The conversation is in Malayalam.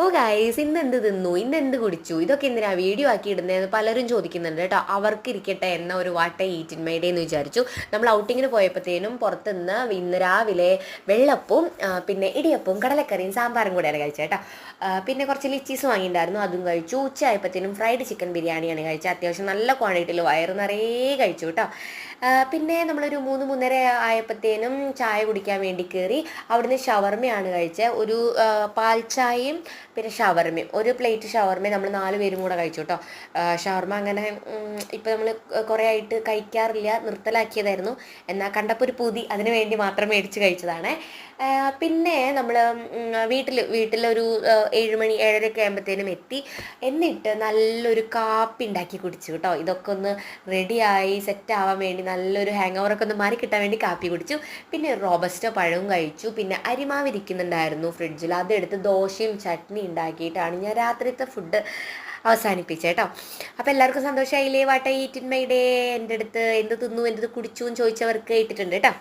ഓ ഗൈസ്, ഇന്ന് എന്ത് തിന്നു, ഇന്ന് എന്ത് കുടിച്ചു, ഇതൊക്കെ എന്തിനാ വീഡിയോ ആക്കി ഇടുന്നതെന്ന് പലരും ചോദിക്കുന്നുണ്ട് കേട്ടോ. അവർക്ക് ഇരിക്കട്ടെ എന്ന ഒരു what eat in my day എന്ന് വിചാരിച്ചു. നമ്മൾ ഔട്ടിങ്ങിന് പോയപ്പോഴത്തേനും പുറത്തുനിന്ന് ഇന്ന് രാവിലെ വെള്ളപ്പവും പിന്നെ ഇടിയപ്പവും കടലക്കറിയും സാമ്പാറും കൂടെയാണ് കഴിച്ചത് കേട്ടോ. പിന്നെ കുറച്ച് ലിച്ചീസ് വാങ്ങിയിട്ടുണ്ടായിരുന്നു, അതും കഴിച്ചു. ഉച്ചയായപ്പോഴത്തേനും ഫ്രൈഡ് ചിക്കൻ ബിരിയാണിയാണ് കഴിച്ചത്. അത്യാവശ്യം നല്ല ക്വാണ്ടിറ്റിയിൽ വയറ് നിറയെ കഴിച്ചു കേട്ടോ. പിന്നെ നമ്മളൊരു 3-3:30 ആയപ്പോഴത്തേനും ചായ കുടിക്കാൻ വേണ്ടി കയറി. അവിടുന്ന് ഷവർമയാണ് കഴിച്ചത്. ഒരു പാൽ ചായയും പിന്നെ ഷവർമയും, ഒരു പ്ലേറ്റ് ഷവർമയും നമ്മൾ 4 പേരും കൂടെ കഴിച്ചു കേട്ടോ. ഷവർമ അങ്ങനെ ഇപ്പം നമ്മൾ കുറേ ആയിട്ട് കഴിക്കാറില്ല, നിർത്തലാക്കിയതായിരുന്നു. എന്നാൽ കണ്ടപ്പോൾ ഒരു പൂതി, അതിന് വേണ്ടി മാത്രം മേടിച്ച് കഴിച്ചതാണ്. പിന്നെ നമ്മൾ വീട്ടിലൊരു 7 മണി 7:30 ആകുമ്പോഴത്തേനും എത്തി. എന്നിട്ട് നല്ലൊരു കാപ്പി ഉണ്ടാക്കി കുടിച്ചു കേട്ടോ. ഇതൊക്കെ ഒന്ന് റെഡിയായി സെറ്റ് ആവാൻ വേണ്ടി, നല്ലൊരു ഹാങ് ഓവറൊക്കെ ഒന്ന് മാറി കിട്ടാൻ വേണ്ടി കാപ്പി കുടിച്ചു. പിന്നെ റോബസ്റ്റോ പഴവും കഴിച്ചു. പിന്നെ അരിമാവ് ഇരിക്കുന്നുണ്ടായിരുന്നു ഫ്രിഡ്ജിൽ, അതെടുത്ത് ദോശയും ചട്നി ഉണ്ടാക്കിയിട്ടാണ് ഞാൻ രാത്രിത്തെ ഫുഡ് അവസാനിപ്പിച്ചത് കേട്ടോ. അപ്പോൾ എല്ലാവർക്കും സന്തോഷമായില്ലേ? What eat in my day. എൻ്റെ അടുത്ത് എന്ത് തിന്നു എന്ത് കുടിച്ചു എന്ന് ചോദിച്ചവർക്ക് ഇട്ടിട്ടുണ്ട് കേട്ടോ.